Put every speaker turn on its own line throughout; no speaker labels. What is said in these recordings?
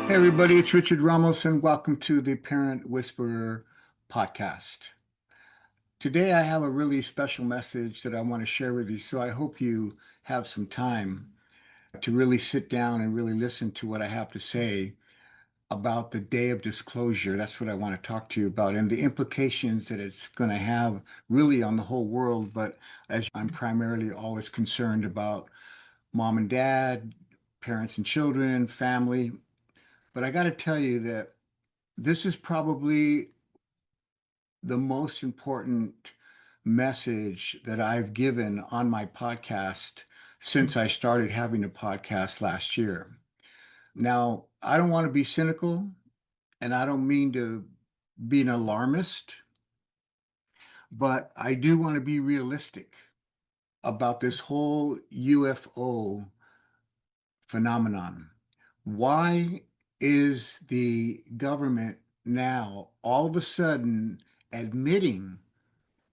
Hey everybody, it's Richard Ramos and welcome to the Parent Whisperer podcast. Today I have a really special message that I want to share with you, so I hope you have some time to really sit down and really listen to what I have to say about the day of disclosure. That's what I want to talk to you about and the implications that it's going to have really on the whole world, but as I'm primarily always concerned about mom and dad, parents and children, family. But I got to tell you that this is probably the most important message that I've given on my podcast since I started having a podcast last year. Now, I don't want to be cynical and I don't mean to be an alarmist, but I do want to be realistic about this whole UFO phenomenon. Why is the government now all of a sudden admitting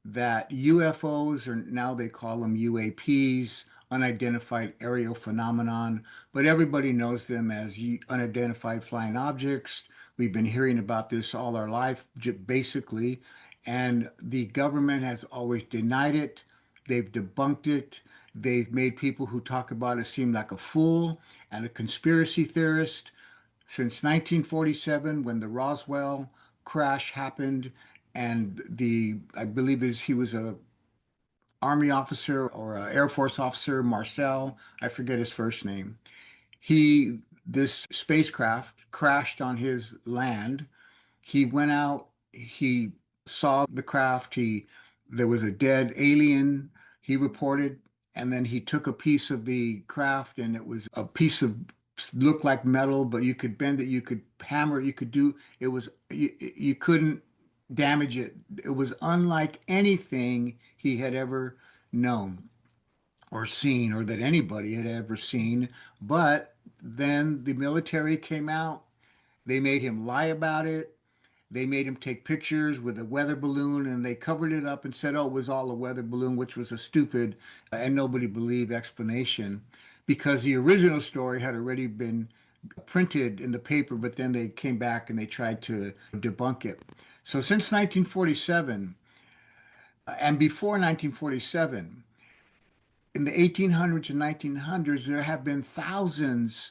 that UFOs, or now they call them UAPs, unidentified aerial phenomenon, but everybody knows them as unidentified flying objects. We've been hearing about this all our life, basically, and the government has always denied it. They've debunked it. They've made people who talk about it seem like a fool and a conspiracy theorist. Since 1947, when the Roswell crash happened, and I believe he was a Army officer or an Air Force officer, Marcel, I forget his first name. This spacecraft crashed on his land. He went out, he saw the craft, there was a dead alien, he reported, and then he took a piece of the craft and it was a piece of looked like metal, but you could bend it, you could hammer it, you couldn't damage it. It was unlike anything he had ever known or seen or that anybody had ever seen. But then the military came out, they made him lie about it. They made him take pictures with a weather balloon and they covered it up and said, oh, it was all a weather balloon, which was a stupid and nobody believed explanation because the original story had already been printed in the paper, but then they came back and they tried to debunk it. So since 1947 and before 1947, in the 1800s and 1900s, there have been thousands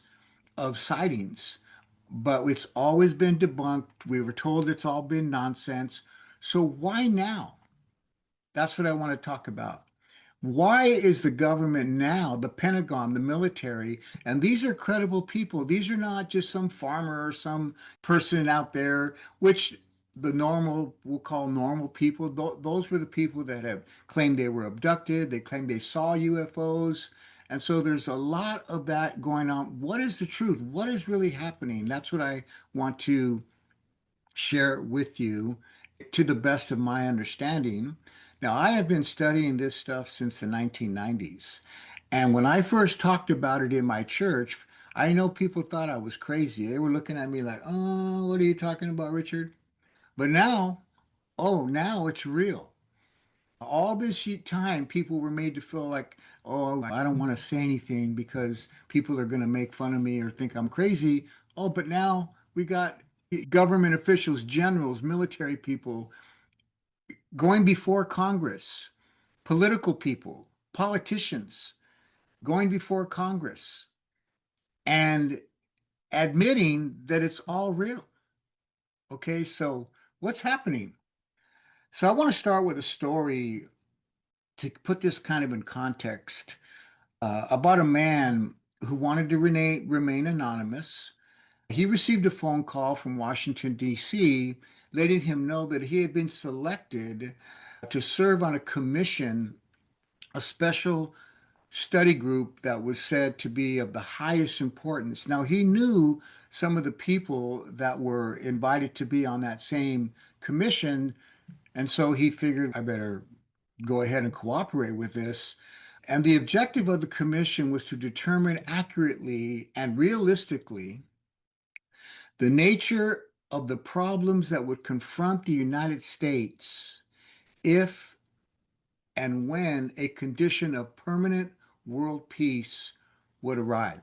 of sightings, but it's always been debunked. We were told it's all been nonsense. So why now? That's what I want to talk about. Why is the government now, the Pentagon, the military, and these are credible people. These are not just some farmer or some person out there, which the normal, we'll call normal people. Those were the people that have claimed they were abducted. They claimed they saw UFOs. And so there's a lot of that going on. What is the truth? What is really happening? That's what I want to share with you to the best of my understanding. Now, I have been studying this stuff since the 1990s. And when I first talked about it in my church, I know people thought I was crazy. They were looking at me like, oh, what are you talking about, Richard? But now, oh, now it's real. All this time, people were made to feel like, oh, I don't want to say anything because people are going to make fun of me or think I'm crazy. Oh, but now we got government officials, generals, military people going before Congress, political people, politicians going before Congress and admitting that it's all real. Okay, so what's happening? So I want to start with a story to put this kind of in context about a man who wanted to remain anonymous. He received a phone call from Washington, D.C., letting him know that he had been selected to serve on a commission, a special study group that was said to be of the highest importance. Now, he knew some of the people that were invited to be on that same commission, and so he figured I better go ahead and cooperate with this. And the objective of the commission was to determine accurately and realistically the nature of the problems that would confront the United States if and when a condition of permanent world peace would arrive.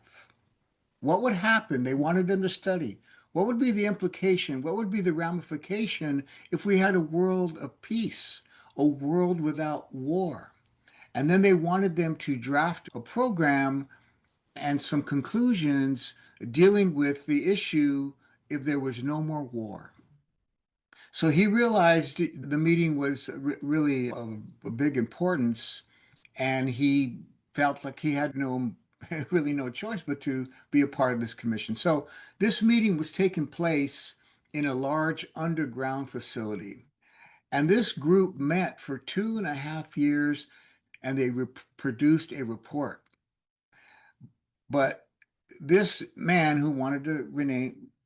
What would happen? They wanted them to study. What would be the implication? What would be the ramification if we had a world of peace, a world without war? And then they wanted them to draft a program and some conclusions dealing with the issue if there was no more war. So he realized the meeting was really of a big importance, and he felt like he had no really no choice but to be a part of this commission. So this meeting was taking place in a large underground facility. And this group met for 2.5 years and they produced a report. But this man who wanted to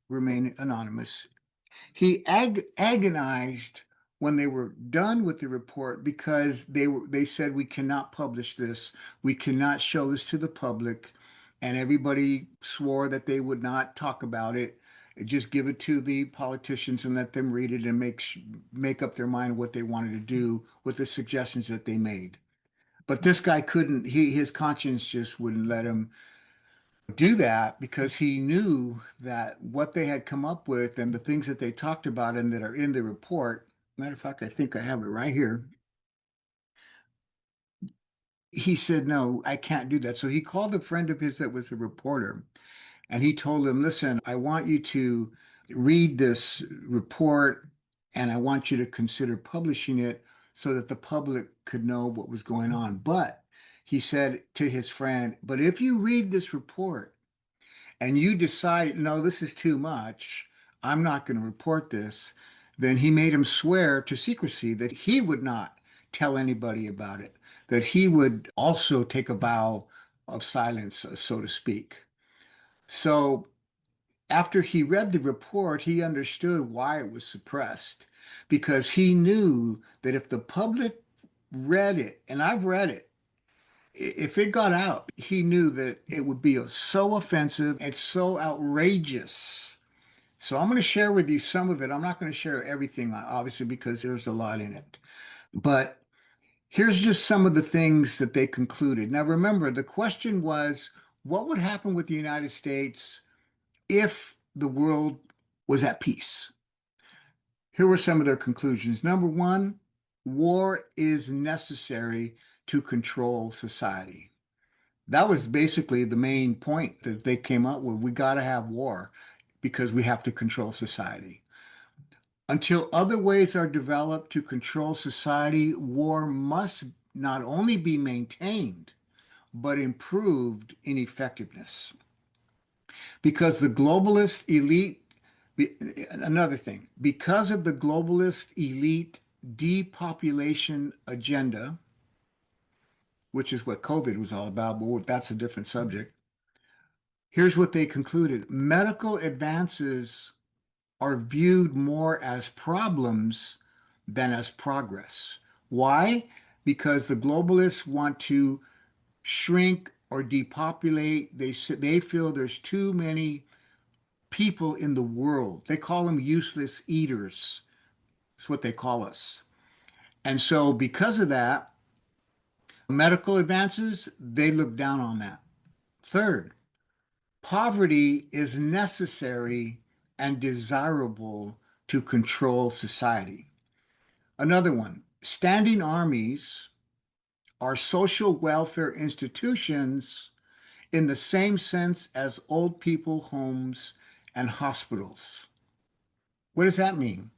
remain anonymous, he agonized when they were done with the report because they said we cannot publish this, we cannot show this to the public, and everybody swore that they would not talk about it, just give it to the politicians and let them read it and make up their mind what they wanted to do with the suggestions that they made. But this guy couldn't, his conscience just wouldn't let him do that because he knew that what they had come up with and the things that they talked about and that are in the report. Matter of fact, I think I have it right here. He said, "No, I can't do that." So he called a friend of his that was a reporter and he told him, "Listen, I want you to read this report and I want you to consider publishing it so that the public could know what was going on." But he said to his friend, "But if you read this report, and you decide, no, this is too much, I'm not going to report this," then he made him swear to secrecy that he would not tell anybody about it, that he would also take a vow of silence, so to speak. So after he read the report, he understood why it was suppressed because he knew that if the public read it, and I've read it, if it got out, he knew that it would be so offensive and so outrageous. So I'm going to share with you some of it. I'm not going to share everything, obviously, because there's a lot in it. But here's just some of the things that they concluded. Now, remember, the question was, what would happen with the United States if the world was at peace? Here were some of their conclusions. Number one, war is necessary to control society. That was basically the main point that they came up with. We got to have war because we have to control society. Until other ways are developed to control society, war must not only be maintained, but improved in effectiveness. Because the globalist elite, another thing, because of the globalist elite depopulation agenda, which is what COVID was all about, but that's a different subject. Here's what they concluded: medical advances are viewed more as problems than as progress. Why? Because the globalists want to shrink or depopulate. They feel there's too many people in the world. They call them useless eaters. That's what they call us. And so, because of that, medical advances, they look down on that. Third, poverty is necessary and desirable to control society. Another one, standing armies are social welfare institutions in the same sense as old people homes and hospitals. What does that mean?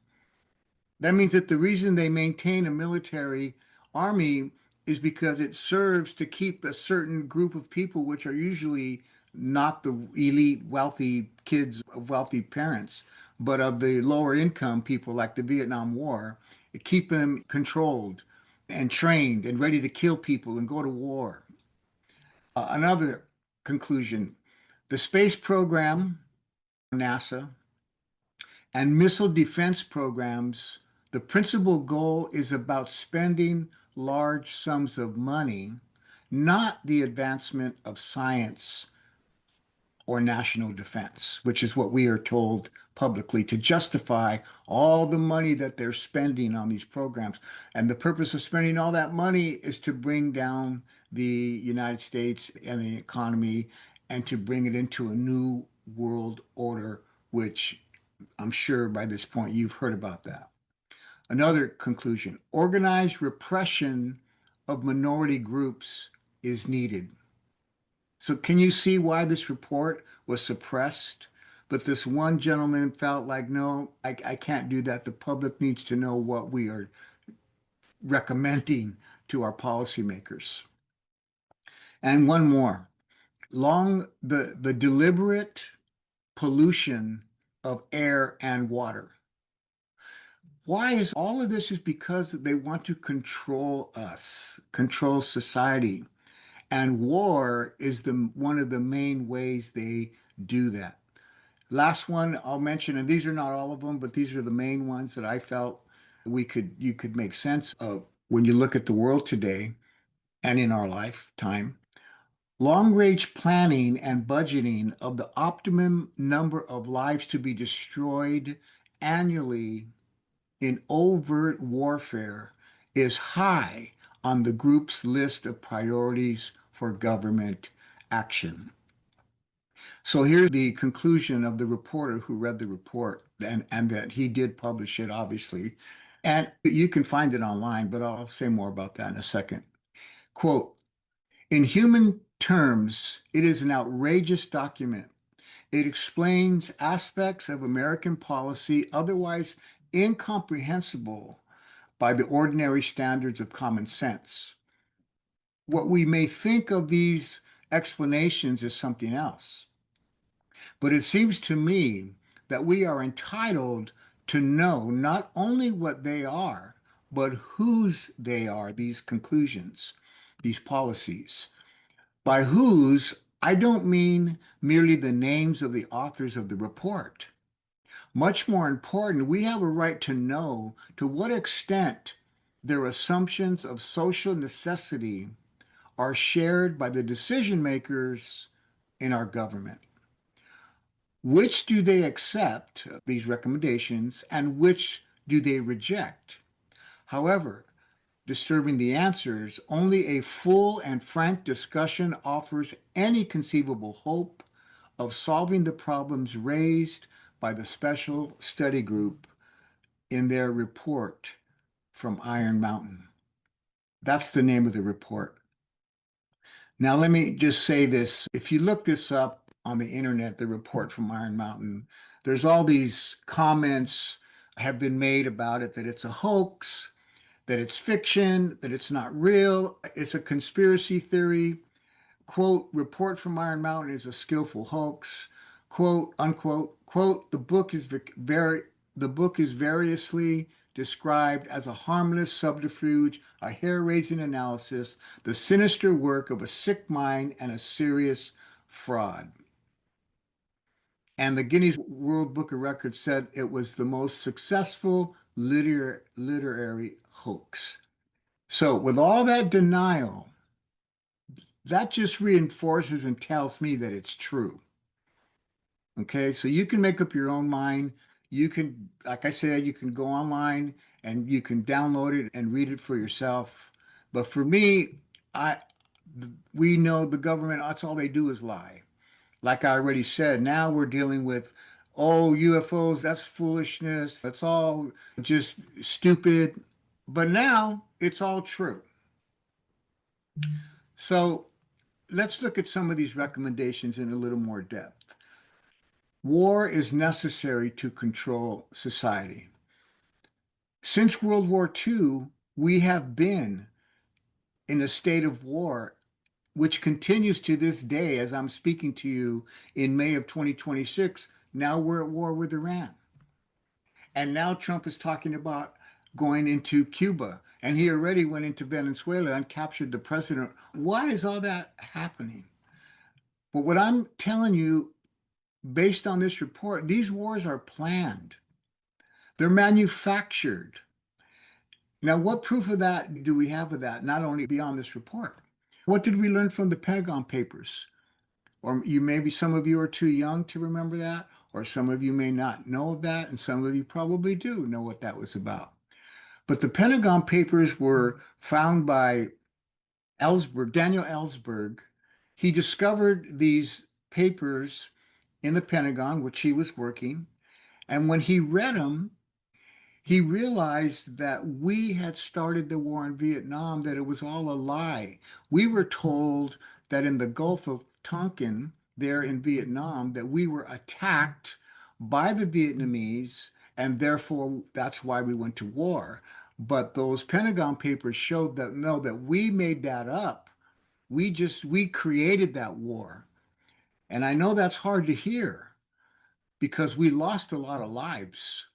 That means that the reason they maintain a military army is because it serves to keep a certain group of people, which are usually not the elite, wealthy kids of wealthy parents, but of the lower income people like the Vietnam War, keep them controlled and trained and ready to kill people and go to war. Another conclusion, the space program, NASA, and missile defense programs, the principal goal is about spending large sums of money, not the advancement of science or national defense, which is what we are told publicly to justify all the money that they're spending on these programs. And the purpose of spending all that money is to bring down the United States and the economy and to bring it into a new world order, which I'm sure by this point you've heard about that. Another conclusion, organized repression of minority groups is needed. So, can you see why this report was suppressed? But this one gentleman felt like, no, I can't do that. The public needs to know what we are recommending to our policymakers. And one more, the deliberate pollution of air and water. Why is all of this? Is because they want to control us, control society. And war is one of the main ways they do that. Last one I'll mention, and these are not all of them, but these are the main ones that I felt you could make sense of when you look at the world today and in our lifetime. Long range planning and budgeting of the optimum number of lives to be destroyed annually in overt warfare is high on the group's list of priorities for government action. So here's the conclusion of the reporter who read the report, and that he did publish it, obviously. And you can find it online, but I'll say more about that in a second. Quote, in human terms, it is an outrageous document. It explains aspects of American policy otherwise incomprehensible by the ordinary standards of common sense. What we may think of these explanations is something else. But it seems to me that we are entitled to know not only what they are, but whose they are, these conclusions, these policies. By whose, I don't mean merely the names of the authors of the report. Much more important, we have a right to know to what extent their assumptions of social necessity are shared by the decision makers in our government. Which do they accept, these recommendations, and which do they reject? However, disturbing the answers, only a full and frank discussion offers any conceivable hope of solving the problems raised by the special study group in their report from Iron Mountain. That's the name of the report. Now, let me just say this. If you look this up on the internet, the report from Iron Mountain, there's all these comments have been made about it, that it's a hoax, that it's fiction, that it's not real, it's a conspiracy theory. Quote, report from Iron Mountain is a skillful hoax. Quote, unquote, quote, the book is variously described as a harmless subterfuge, a hair-raising analysis, the sinister work of a sick mind and a serious fraud. And the Guinness World Book of Records said it was the most successful literary hoax. So, with all that denial, that just reinforces and tells me that it's true. Okay, so you can make up your own mind. You can, like I said, you can go online and you can download it and read it for yourself. But for me, I we know the government, that's all they do is lie. Like I already said, now we're dealing with, oh, UFOs, that's foolishness. That's all just stupid. But now it's all true. So let's look at some of these recommendations in a little more depth. War is necessary to control society. Since World War II, we have been in a state of war, which continues to this day as I'm speaking to you in May of 2026. Now we're at war with Iran. And now Trump is talking about going into Cuba. And he already went into Venezuela and captured the president. Why is all that happening? But what I'm telling you, based on this report, these wars are planned. They're manufactured. Now, what proof of that do we have of that? Not only beyond this report. What did we learn from the Pentagon Papers? Or you maybe some of you are too young to remember that, or some of you may not know of that, and some of you probably do know what that was about. But the Pentagon Papers were found by Daniel Ellsberg. He discovered these papers in the Pentagon, which he was working. And when he read them, he realized that we had started the war in Vietnam, that it was all a lie. We were told that in the Gulf of Tonkin, there in Vietnam, that we were attacked by the Vietnamese, and therefore that's why we went to war. But those Pentagon papers showed that no, that we made that up. We created that war. And I know that's hard to hear because we lost a lot of lives.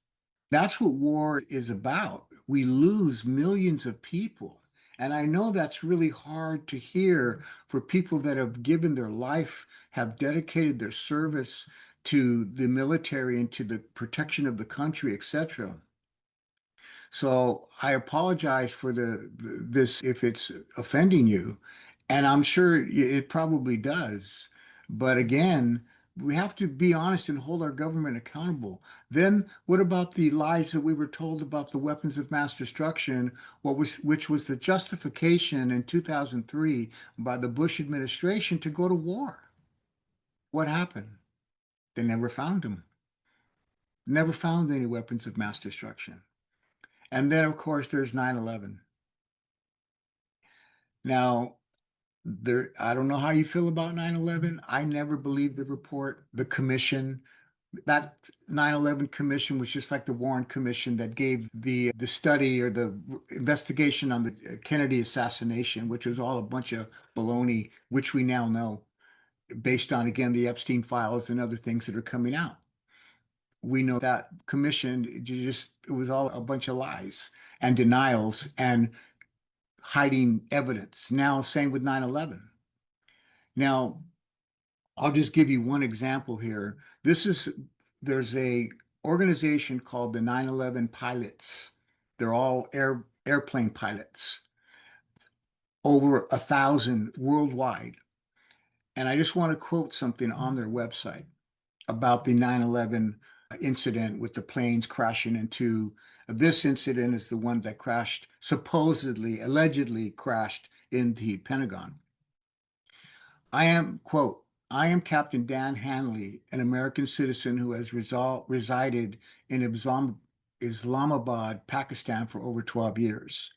That's what war is about. We lose millions of people. And I know that's really hard to hear for people that have given their life, have dedicated their service to the military and to the protection of the country, etc. So I apologize for this if it's offending you, and I'm sure it probably does. But again, we have to be honest and hold our government accountable. Then what about the lies that we were told about the weapons of mass destruction, which was the justification in 2003 by the Bush administration to go to war? What happened? They never found them. Never found any weapons of mass destruction. And then, of course, there's 9/11. Now, I don't know how you feel about 9/11. I never believed the report, the commission. That 9/11 commission was just like the Warren Commission that gave the study or the investigation on the Kennedy assassination, which was all a bunch of baloney, which we now know, based on, again, the Epstein files and other things that are coming out. We know that commission it was all a bunch of lies and denials and hiding evidence. Now, same with 9/11. Now, I'll just give you one example here. There's a organization called the 9/11 pilots. They're all airplane pilots, over 1,000 worldwide. And I just want to quote something on their website about the 9/11 incident with the planes crashing into. This incident is the one that crashed, supposedly, allegedly crashed in the Pentagon. Quote, I am Captain Dan Hanley, an American citizen who has resided in Islamabad, Pakistan for over 12 years.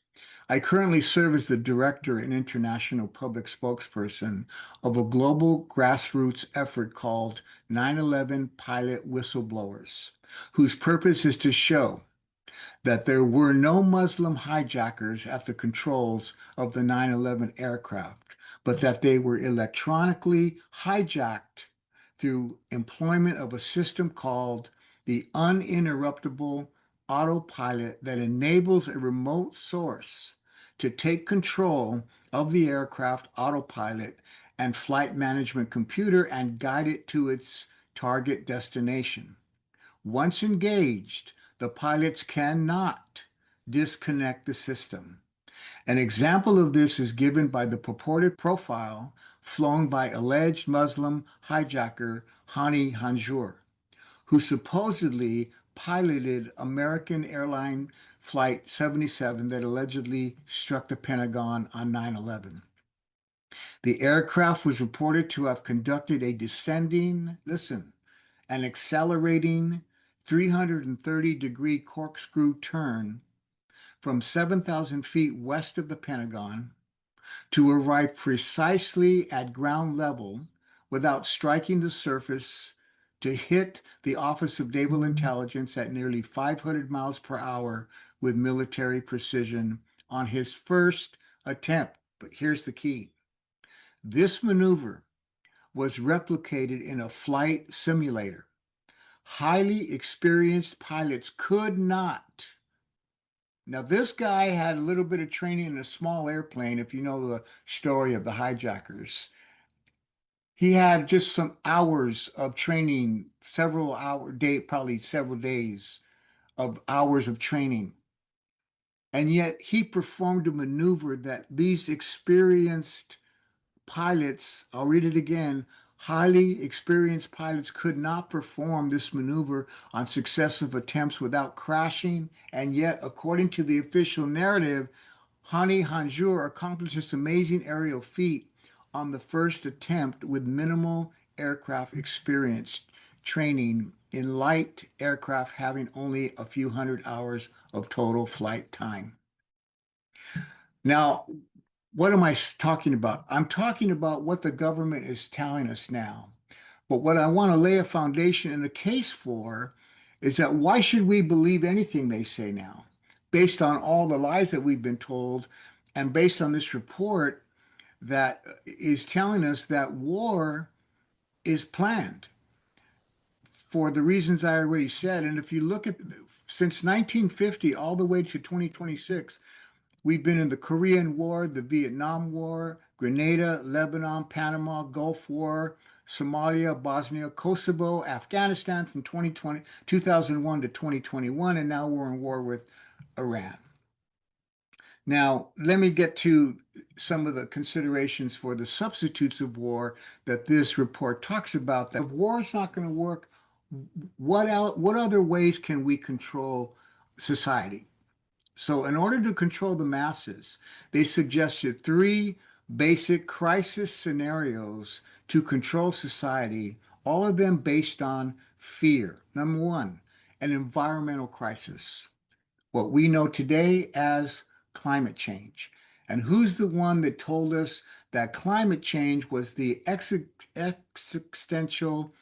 I currently serve as the director and international public spokesperson of a global grassroots effort called 9/11 Pilot Whistleblowers, whose purpose is to show that there were no Muslim hijackers at the controls of the 9/11 aircraft, but that they were electronically hijacked through employment of a system called the uninterruptible autopilot that enables a remote source to take control of the aircraft autopilot and flight management computer and guide it to its target destination. Once engaged, the pilots cannot disconnect the system. An example of this is given by the purported profile flown by alleged Muslim hijacker Hani Hanjour, who supposedly piloted American airline Flight 77 that allegedly struck the Pentagon on 9/11. The aircraft was reported to have conducted a descending, listen, an accelerating 330-degree corkscrew turn from 7,000 feet west of the Pentagon to arrive precisely at ground level without striking the surface to hit the Office of Naval Intelligence at nearly 500 miles per hour with military precision on his first attempt. But here's the key. This maneuver was replicated in a flight simulator. Highly experienced pilots could not. Now, this guy had a little bit of training in a small airplane, if you know the story of the hijackers. He had just some hours of training, probably several days of hours of training. And yet he performed a maneuver that these experienced pilots, I'll read it again, highly experienced pilots could not perform this maneuver on successive attempts without crashing. And yet, according to the official narrative, Hani Hanjour accomplished this amazing aerial feat on the first attempt with minimal aircraft experience training in light aircraft having only a few hundred hours of total flight time. Now, what am I talking about? I'm talking about what the government is telling us now. But what I want to lay a foundation and a case for is that why should we believe anything they say now, based on all the lies that we've been told, and based on this report that is telling us that war is planned for the reasons I already said. And if you look at since 1950 all the way to 2026, we've been in the Korean War, the Vietnam War, Grenada, Lebanon, Panama, Gulf War, Somalia, Bosnia, Kosovo, Afghanistan from 2001 to 2021, and now we're in war with Iran. Now, let me get to some of the considerations for the substitutes of war that this report talks about. That if war is not going to work, what other ways can we control society? So, in order to control the masses, they suggested three basic crisis scenarios to control society, all of them based on fear. Number one, an environmental crisis, what we know today as climate change. And who's the one that told us that climate change was the existential,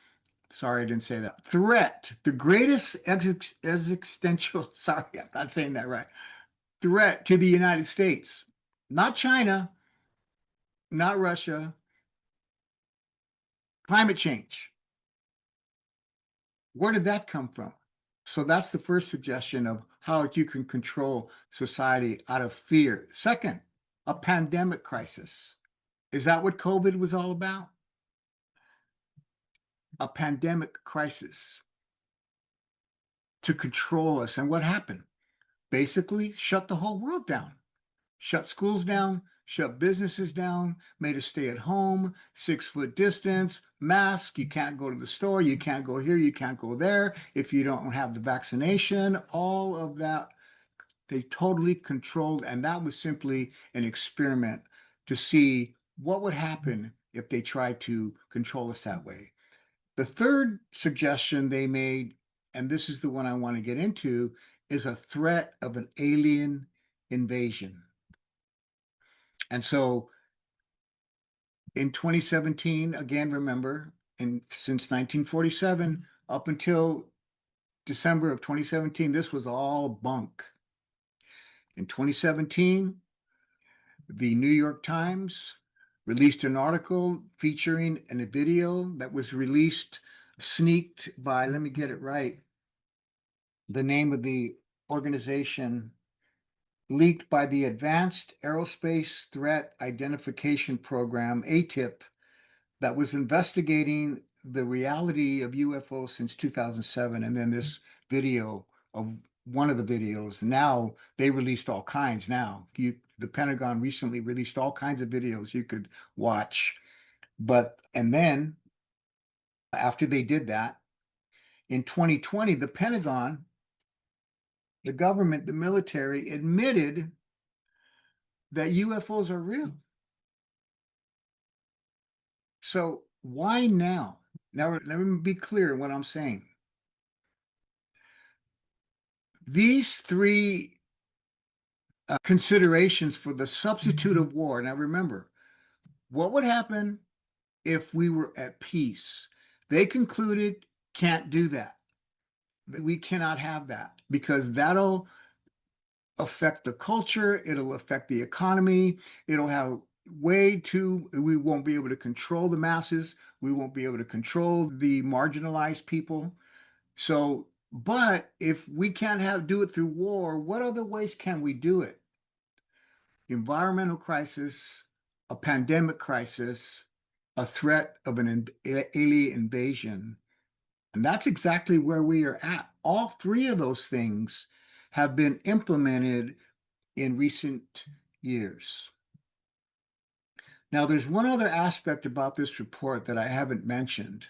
sorry, I didn't say that, threat, the greatest existential, sorry, I'm not saying that right, threat to the United States, not China, not Russia, climate change. Where did that come from? So that's the first suggestion of how you can control society out of fear. Second, a pandemic crisis. Is that what COVID was all about? A pandemic crisis to control us. And what happened? Basically, shut the whole world down. Shut schools down, shut businesses down, made us stay at home, 6 foot distance, mask. You can't go to the store, you can't go here, you can't go there if you don't have the vaccination. All of that, they totally controlled. And that was simply an experiment to see what would happen if they tried to control us that way. The third suggestion they made, and this is the one I want to get into, is a threat of an alien invasion. And so in 2017, again, remember, since 1947 up until December of 2017, this was all bunk. In 2017, the New York Times released an article featuring a video that was released, sneaked by, let me get it right, the name of the organization, leaked by the Advanced Aerospace Threat Identification Program, ATIP, that was investigating the reality of UFOs since 2007. And then this video of one of the videos, now they released all kinds. Now, the Pentagon recently released all kinds of videos you could watch. And then after they did that, in 2020, the Pentagon, the government, the military admitted that UFOs are real. So why now? Now, let me be clear in what I'm saying. These three considerations for the substitute of war. Now, remember, what would happen if we were at peace? They concluded can't do that. We cannot have that because that'll affect the culture, it'll affect the economy, it'll have we won't be able to control the masses, we won't be able to control the marginalized people. So, but if we can't do it through war, what other ways can we do it? Environmental crisis, a pandemic crisis, a threat of an alien invasion. And that's exactly where we are at. All three of those things have been implemented in recent years. Now, there's one other aspect about this report that I haven't mentioned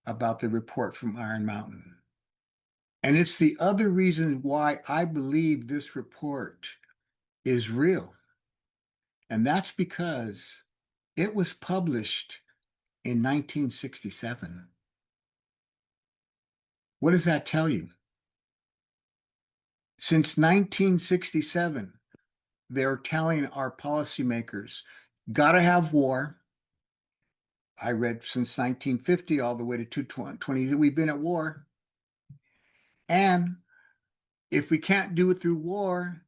about the report from Iron Mountain. And it's the other reason why I believe this report is real. And that's because it was published in 1967. What does that tell you? Since 1967, they're telling our policymakers, gotta have war. I read since 1950 all the way to 220, we've been at war. And if we can't do it through war,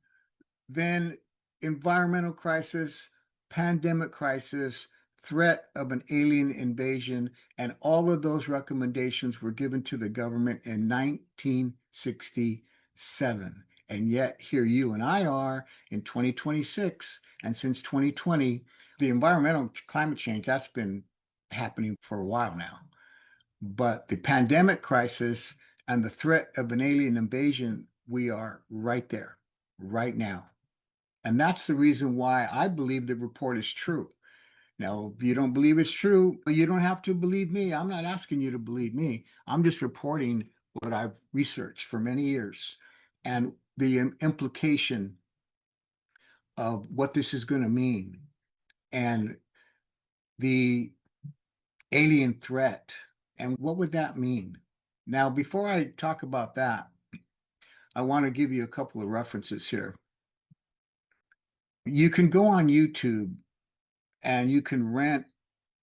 then environmental crisis, pandemic crisis, threat of an alien invasion, and all of those recommendations were given to the government in 1967. And yet, here you and I are in 2026. And since 2020, the environmental climate change, that's been happening for a while now. But the pandemic crisis and the threat of an alien invasion, we are right there, right now. And that's the reason why I believe the report is true. Now, if you don't believe it's true, you don't have to believe me. I'm not asking you to believe me. I'm just reporting what I've researched for many years and the implication of what this is going to mean and the alien threat. And what would that mean? Now, before I talk about that, I want to give you a couple of references here. You can go on YouTube and you can rent,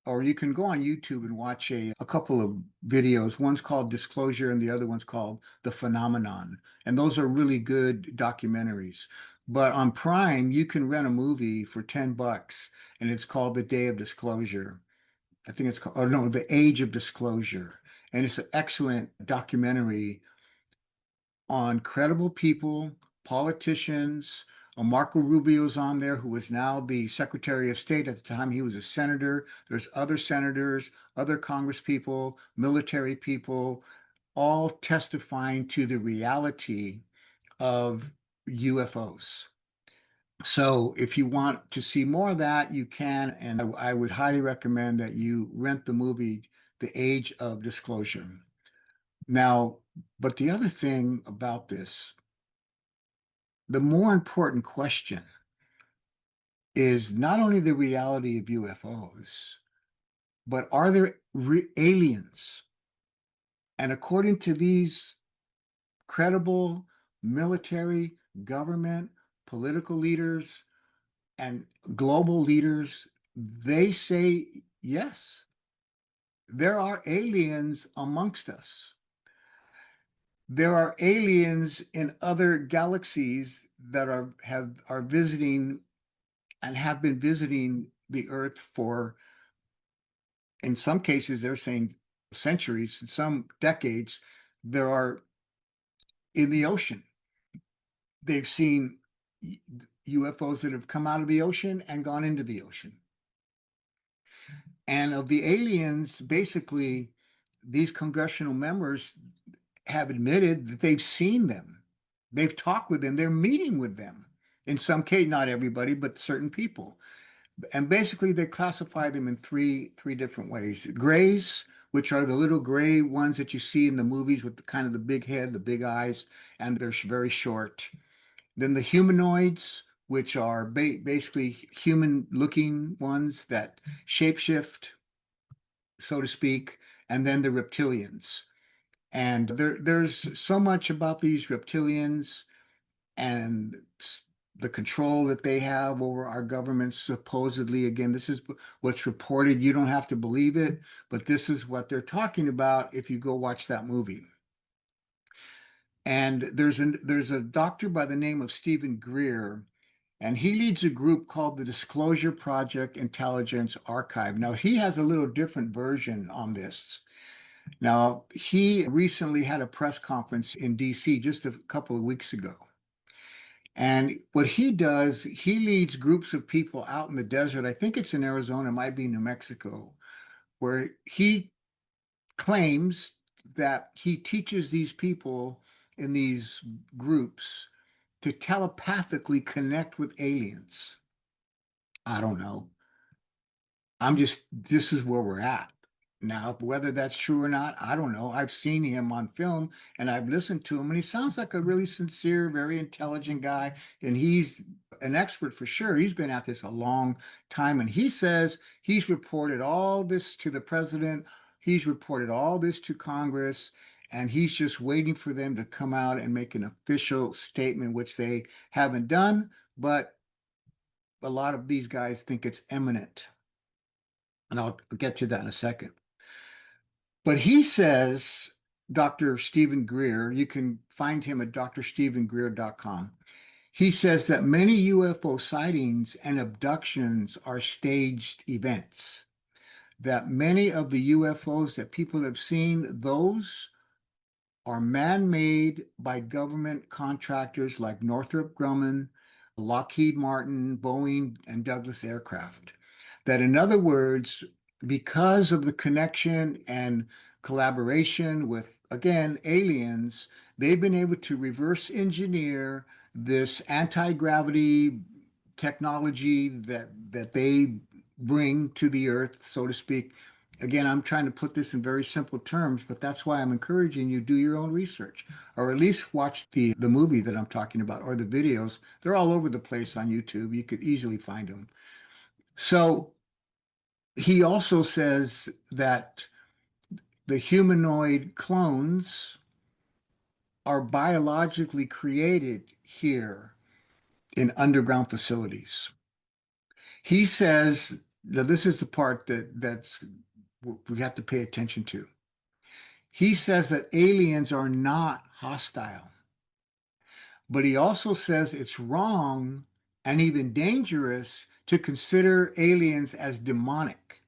or you can go on YouTube and watch a couple of videos. One's called Disclosure and the other one's called The Phenomenon. And those are really good documentaries. But on Prime, you can rent a movie for $10 and it's called The Day of Disclosure. I think it's called, or no, The Age of Disclosure. And it's an excellent documentary on credible people, politicians. Marco Rubio's on there, who is now the Secretary of State. At the time, he was a senator. There's other senators, other Congress people, military people, all testifying to the reality of UFOs. So if you want to see more of that, you can. And I would highly recommend that you rent the movie, The Age of Disclosure. Now, but the other thing about this, the more important question is not only the reality of UFOs, but are there aliens? And according to these credible military, government, political leaders, and global leaders, they say yes, there are aliens amongst us. There are aliens in other galaxies that are visiting and have been visiting the Earth for, in some cases, they're saying centuries, in some decades. There are in the ocean. They've seen UFOs that have come out of the ocean and gone into the ocean. And of the aliens, basically, these congressional members have admitted that they've seen them. They've talked with them. They're meeting with them. In some case, not everybody, but certain people. And basically, they classify them in three different ways. Grays, which are the little gray ones that you see in the movies with the kind of the big head, the big eyes, and they're very short. Then the humanoids, which are basically human-looking ones that shapeshift, so to speak, and then the reptilians. And there's so much about these reptilians and the control that they have over our government, supposedly. Again, this is what's reported. You don't have to believe it, but this is what they're talking about if you go watch that movie. And there's a doctor by the name of Stephen Greer, and he leads a group called the Disclosure Project Intelligence Archive. Now, he has a little different version on this. Now, he recently had a press conference in DC just a couple of weeks ago. And what he does, he leads groups of people out in the desert. I think it's in Arizona, it might be New Mexico, where he claims that he teaches these people in these groups to telepathically connect with aliens. I don't know. This is where we're at. Now, whether that's true or not, I don't know. I've seen him on film and I've listened to him, and he sounds like a really sincere, very intelligent guy. And he's an expert for sure. He's been at this a long time, and he says he's reported all this to the president, he's reported all this to Congress, and he's just waiting for them to come out and make an official statement, which they haven't done. But a lot of these guys think it's imminent, and I'll get to that in a second. But he says, Dr. Stephen Greer, you can find him at drstephengreer.com. He says that many UFO sightings and abductions are staged events, that many of the UFOs that people have seen, those are man-made by government contractors like Northrop Grumman, Lockheed Martin, Boeing, and Douglas Aircraft. That, in other words, because of the connection and collaboration with, again, aliens, they've been able to reverse engineer this anti-gravity technology that they bring to the earth, so to speak. Again, I'm trying to put this in very simple terms, but that's why I'm encouraging you do your own research, or at least watch the movie that I'm talking about, or the videos. They're all over the place on YouTube. You could easily find them. So he also says that the humanoid clones are biologically created here in underground facilities. He says, now this is the part that's we have to pay attention to. He says that aliens are not hostile, but he also says it's wrong and even dangerous to consider aliens as demonic.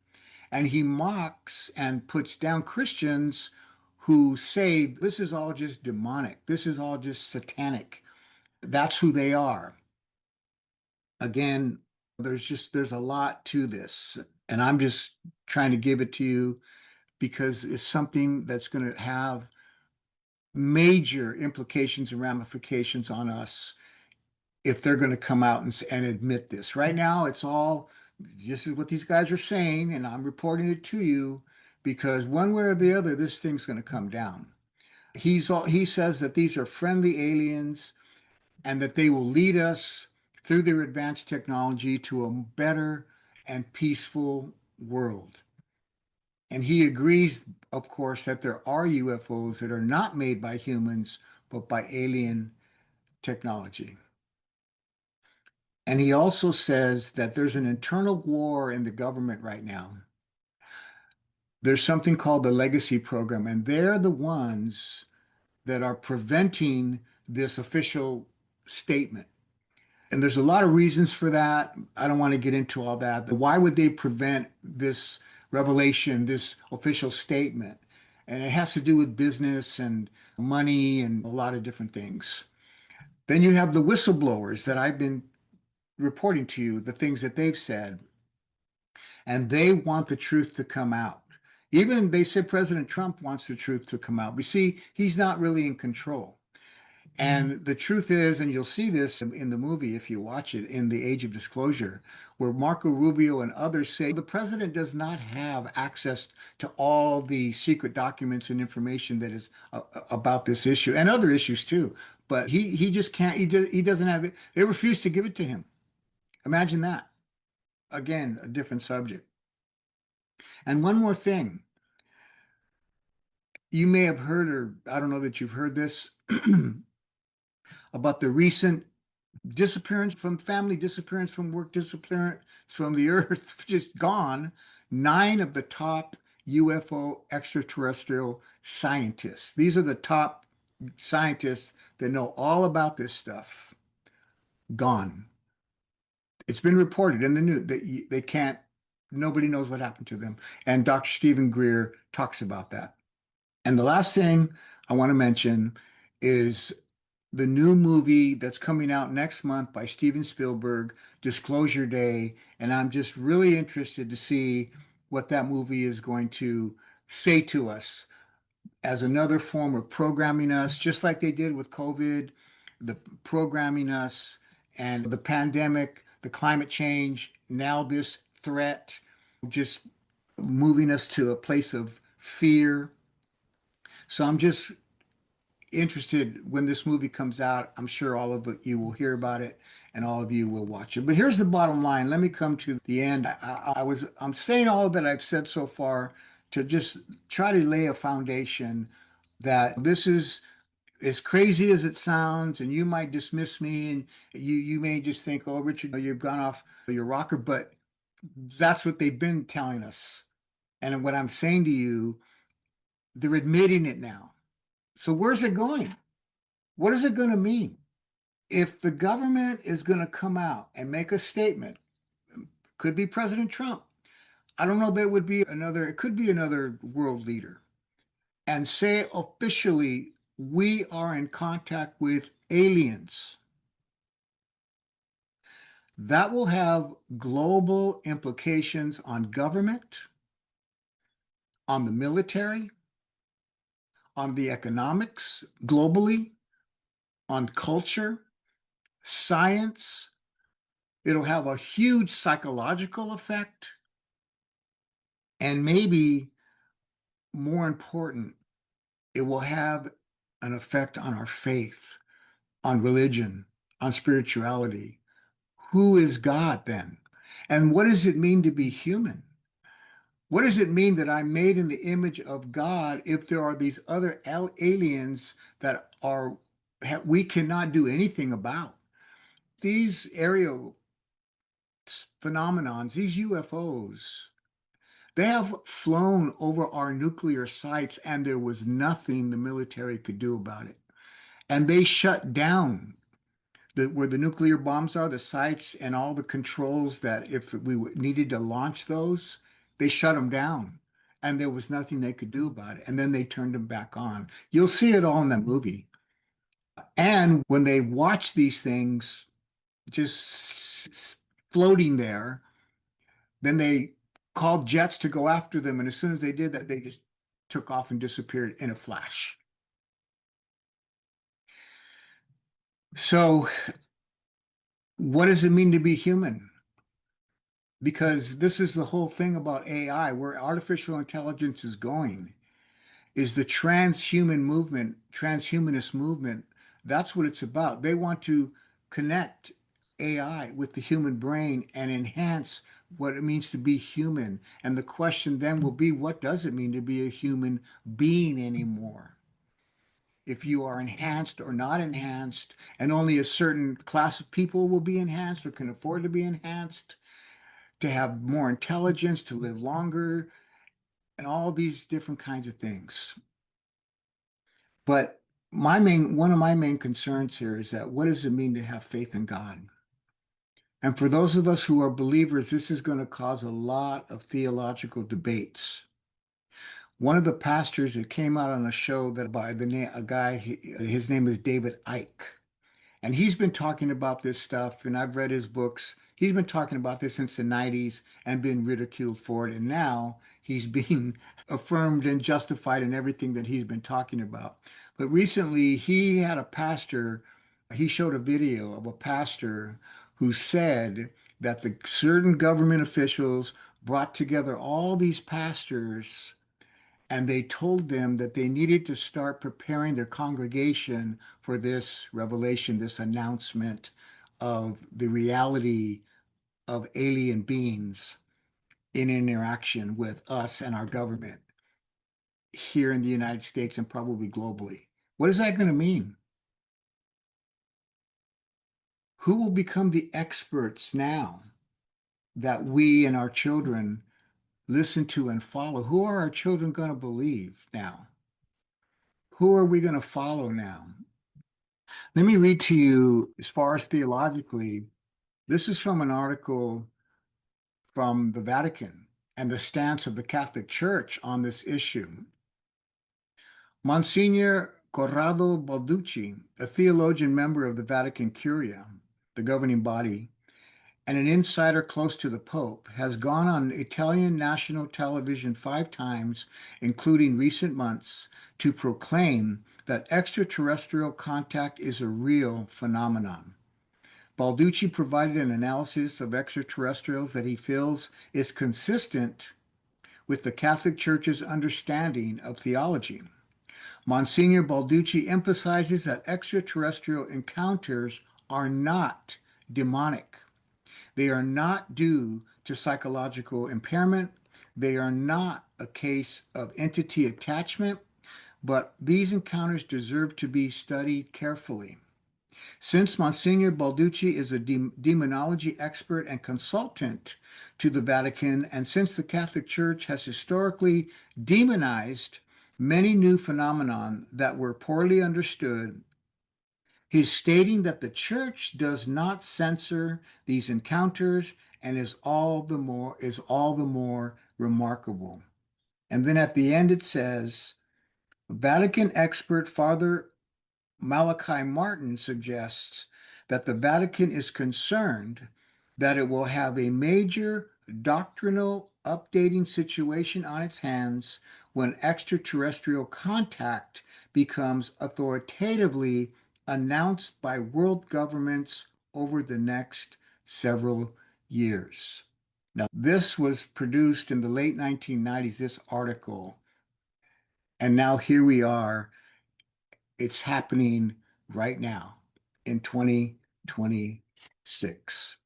And he mocks and puts down Christians who say this is all just demonic, this is all just satanic. That's who they are. Again, there's a lot to this, and I'm just trying to give it to you because it's something that's going to have major implications and ramifications on us if they're going to come out and admit this. Right now, it's all this is what these guys are saying, and I'm reporting it to you because one way or the other, this thing's going to come down. He says that these are friendly aliens and that they will lead us through their advanced technology to a better and peaceful world. And he agrees, of course, that there are UFOs that are not made by humans, but by alien technology. And he also says that there's an internal war in the government right now. There's something called the legacy program, and they're the ones that are preventing this official statement. And there's a lot of reasons for that. I don't want to get into all that. Why would they prevent this revelation, this official statement? And it has to do with business and money and a lot of different things. Then you have the whistleblowers that I've been reporting to you, the things that they've said, and they want the truth to come out. Even they said President Trump wants the truth to come out. We see he's not really in control. And the truth is, and you'll see this in the movie if you watch it, in The Age of Disclosure, where Marco Rubio and others say the president does not have access to all the secret documents and information that is about this issue and other issues too. But he just can't. He doesn't have it. They refuse to give it to him. Imagine that. Again, a different subject. And one more thing, you may have heard, or I don't know that you've heard this, about the recent disappearance from family, disappearance from work, disappearance from the earth, just gone. 9 of the top UFO extraterrestrial scientists. These are the top scientists that know all about this stuff. Gone. It's been reported in the news that they can't, nobody knows what happened to them. And Dr. Stephen Greer talks about that. And the last thing I want to mention is the new movie that's coming out next month by Steven Spielberg, Disclosure Day. And I'm just really interested to see what that movie is going to say to us as another form of programming us, just like they did with COVID, the programming us and the pandemic, the climate change, now this threat, just moving us to a place of fear. So I'm just interested when this movie comes out. I'm sure all of you will hear about it. and all of you will watch it. But here's the bottom line. Let me come to the end. I'm saying all that I've said so far to just try to lay a foundation that this is as crazy as it sounds, and you might dismiss me, and you may just think, oh, Richard, you've gone off your rocker, but that's what they've been telling us. And what I'm saying to you, they're admitting it now. So where's it going? What is it going to mean? If the government is going to come out and make a statement, could be President Trump. I don't know that it would be another, it could be another world leader, and say officially, we are in contact with aliens. That will have global implications on government, on the military, on the economics globally, on culture, science. It'll have a huge psychological effect, and maybe more important, it will have an effect on our faith, on religion, on spirituality. Who is God then? And what does it mean to be human? What does it mean that I'm made in the image of God if there are these other aliens that are we cannot do anything about? These aerial phenomenons, these UFOs, they have flown over our nuclear sites and there was nothing the military could do about it. And they shut down where the nuclear bombs are, the sites and all the controls that if we needed to launch those, they shut them down. And there was nothing they could do about it. And then they turned them back on. You'll see it all in the movie. And when they watch these things just floating there, then they called jets to go after them. And as soon as they did that, they just took off and disappeared in a flash. So, what does it mean to be human? Because this is the whole thing about AI, where artificial intelligence is going, is the transhuman movement, transhumanist movement. That's what it's about. They want to connect AI with the human brain and enhance what it means to be human. And the question then will be, what does it mean to be a human being anymore? If you are enhanced or not enhanced, and only a certain class of people will be enhanced or can afford to be enhanced, to have more intelligence, to live longer, and all these different kinds of things. But one of my main concerns here is that what does it mean to have faith in God? And for those of us who are believers, this is going to cause a lot of theological debates. One of the pastors that came out on a show that by the name, a guy, his name is David Icke. And he's been talking about this stuff, and I've read his books. He's been talking about this since the 90s and been ridiculed for it. And now he's being affirmed and justified in everything that he's been talking about. But recently, he had a pastor, he showed a video of a pastor who said that the certain government officials brought together all these pastors and they told them that they needed to start preparing their congregation for this revelation, this announcement of the reality of alien beings in interaction with us and our government here in the United States and probably globally. What is that going to mean? Who will become the experts now that we and our children listen to and follow? Who are our children going to believe now? Who are we going to follow now? Let me read to you, as far as theologically, this is from an article from the Vatican and the stance of the Catholic Church on this issue. Monsignor Corrado Balducci, a theologian member of the Vatican Curia, the governing body, and an insider close to the Pope, has gone on Italian national television 5 times, including recent months, to proclaim that extraterrestrial contact is a real phenomenon. Balducci provided an analysis of extraterrestrials that he feels is consistent with the Catholic Church's understanding of theology. Monsignor Balducci emphasizes that extraterrestrial encounters are not demonic. They are not due to psychological impairment. They are not a case of entity attachment, but these encounters deserve to be studied carefully. Since Monsignor Balducci is a demonology expert and consultant to the Vatican, and since the Catholic Church has historically demonized many new phenomenon that were poorly understood, he's stating that the Church does not censor these encounters and is all the more remarkable. And then at the end it says, Vatican expert Father Malachi Martin suggests that the Vatican is concerned that it will have a major doctrinal updating situation on its hands when extraterrestrial contact becomes authoritatively announced by world governments over the next several years. Now, this was produced in the late 1990s, this article, and now here we are. It's happening right now in 2026.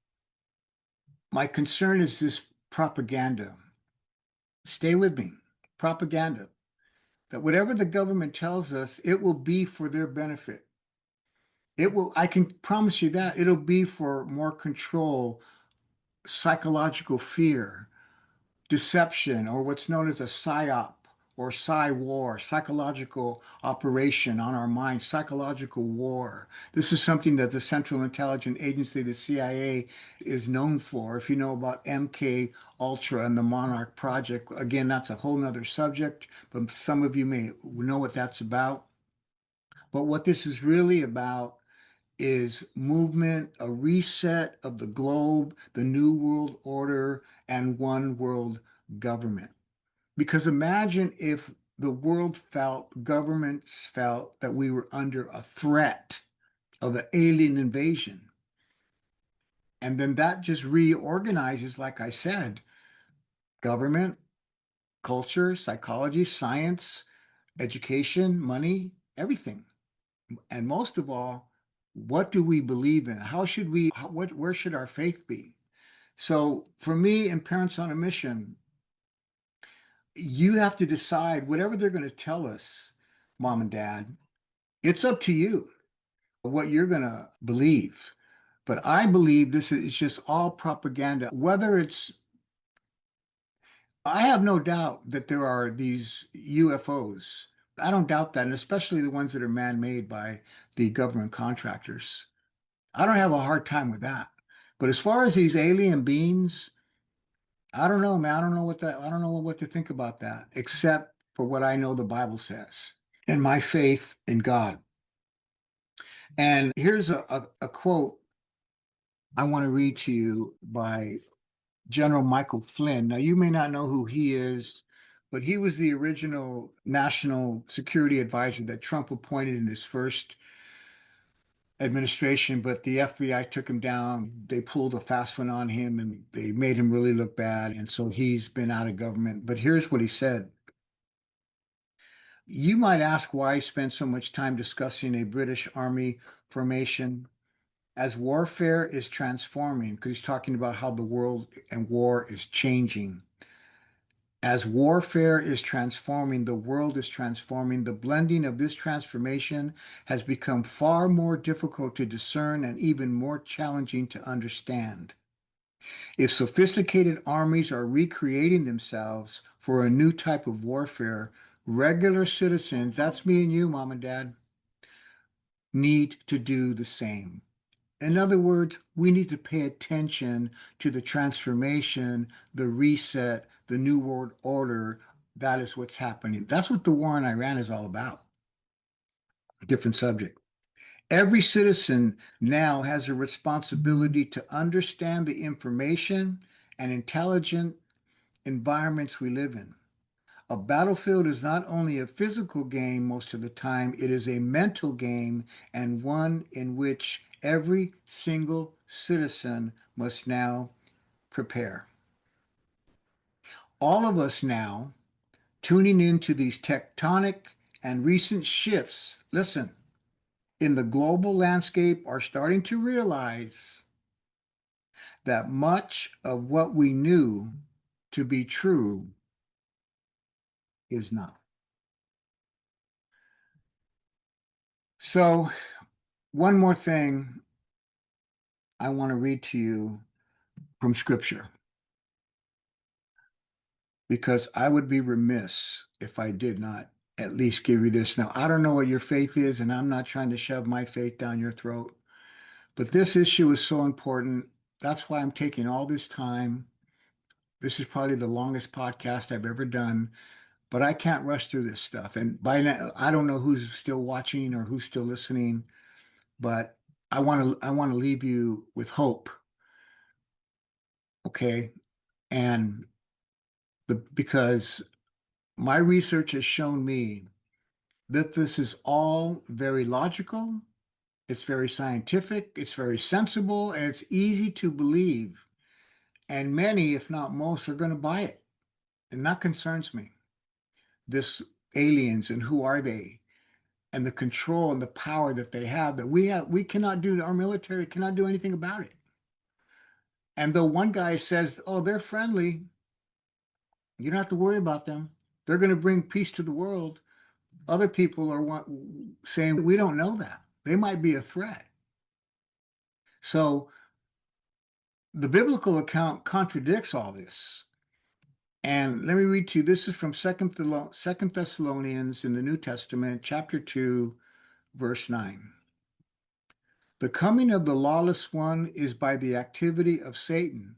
My concern is this propaganda. Stay with me. Propaganda. That whatever the government tells us, it will be for their benefit. It will, I can promise you that it'll be for more control, psychological fear, deception, or what's known as a psyop or psy war, psychological operation on our minds, psychological war. This is something that the Central Intelligence Agency, the CIA, is known for. If you know about MK Ultra and the Monarch Project, again, that's a whole nother subject, but some of you may know what that's about. But what this is really about is movement, a reset of the globe, the New World Order, and one world government. Because imagine if the world felt, governments felt that we were under a threat of an alien invasion. And then that just reorganizes, like I said, government, culture, psychology, science, education, money, everything. And most of all, what do we believe in? Where should our faith be? So for me and Parents on a Mission, you have to decide whatever they're going to tell us, mom and dad, it's up to you what you're going to believe. But I believe this is just all propaganda. I have no doubt that there are these UFOs. I don't doubt that, and especially the ones that are man-made by the government contractors. I don't have a hard time with that. But as far as these alien beings, I don't know, man. I don't know what to think about that, except for what I know the Bible says and my faith in God. And here's a quote I want to read to you by General Michael Flynn. Now, you may not know who he is, but he was the original national security advisor that Trump appointed in his first administration, but the FBI took him down. They pulled a fast one on him and they made him really look bad. And so he's been out of government. But here's what he said. You might ask why I spent so much time discussing a British Army formation as warfare is transforming, because he's talking about how the world and war is changing. As warfare is transforming, the world is transforming. The blending of this transformation has become far more difficult to discern and even more challenging to understand. If sophisticated armies are recreating themselves for a new type of warfare, regular citizens, that's me and you, mom and dad, need to do the same. In other words, we need to pay attention to the transformation, the reset, the new world order. That is what's happening. That's what the war in Iran is all about. A different subject. Every citizen now has a responsibility to understand the information and intelligent environments we live in. A battlefield is not only a physical game most of the time, it is a mental game and one in which every single citizen must now prepare. All of us now, tuning into these tectonic and recent shifts, listen, in the global landscape are starting to realize that much of what we knew to be true is not. So, one more thing I want to read to you from scripture because I would be remiss if I did not at least give you this. Now, I don't know what your faith is, and I'm not trying to shove my faith down your throat, but this issue is so important. That's why I'm taking all this time. This is probably the longest podcast I've ever done, but I can't rush through this stuff. And by now, I don't know who's still watching or who's still listening, but I want to leave you with hope, okay? And because my research has shown me that this is all very logical, it's very scientific, it's very sensible, and it's easy to believe. And many, if not most, are going to buy it. And that concerns me. This aliens and who are they? And the control and the power that they have that we cannot do, our military cannot do anything about it. And though one guy says, oh, they're friendly, you don't have to worry about them. They're going to bring peace to the world. Other people are saying, we don't know that. They might be a threat. So the biblical account contradicts all this. And let me read to you. This is from Second Thessalonians in the New Testament, chapter 2, verse 9. The coming of the lawless one is by the activity of Satan,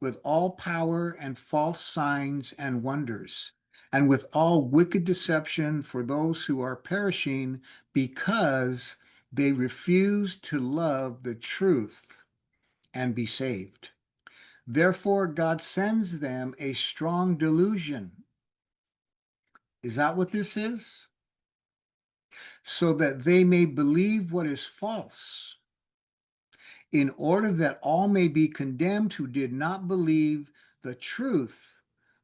with all power and false signs and wonders, and with all wicked deception for those who are perishing because they refuse to love the truth and be saved. Therefore, God sends them a strong delusion. Is that what this is? So that they may believe what is false, in order that all may be condemned who did not believe the truth,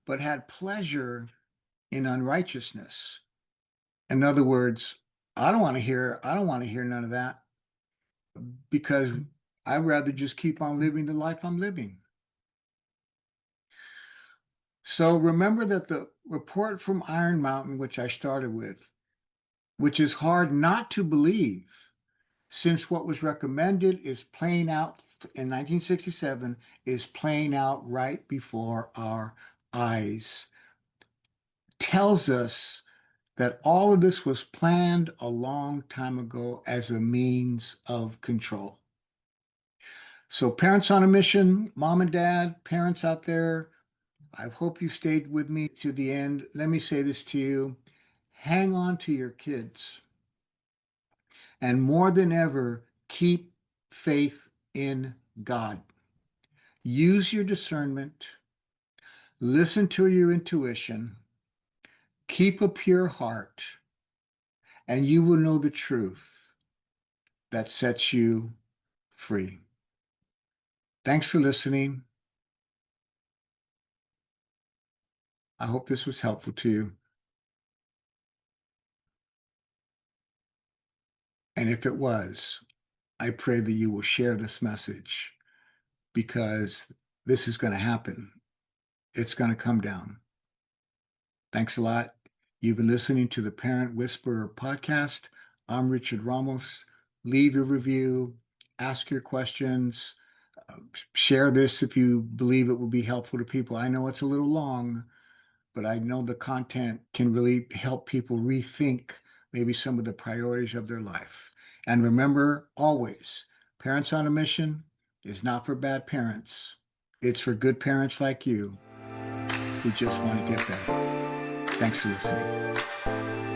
but had pleasure in unrighteousness. In other words, I don't want to hear none of that because I'd rather just keep on living the life I'm living. So remember that the report from Iron Mountain, which I started with, which is hard not to believe, since what was recommended is playing out in 1967, is playing out right before our eyes, tells us that all of this was planned a long time ago as a means of control. So, parents on a mission, mom and dad, parents out there, I hope you stayed with me to the end. Let me say this to you: hang on to your kids. And more than ever, keep faith in God. Use your discernment, listen to your intuition, keep a pure heart, and you will know the truth that sets you free. Thanks for listening. I hope this was helpful to you. And if it was, I pray that you will share this message because this is going to happen. It's going to come down. Thanks a lot. You've been listening to the Parent Whisperer podcast. I'm Richard Ramos. Leave your review, ask your questions, share this if you believe it will be helpful to people. I know it's a little long, but I know the content can really help people rethink maybe some of the priorities of their life. And remember always, Parents on a Mission is not for bad parents. It's for good parents like you who just want to get better. Thanks for listening.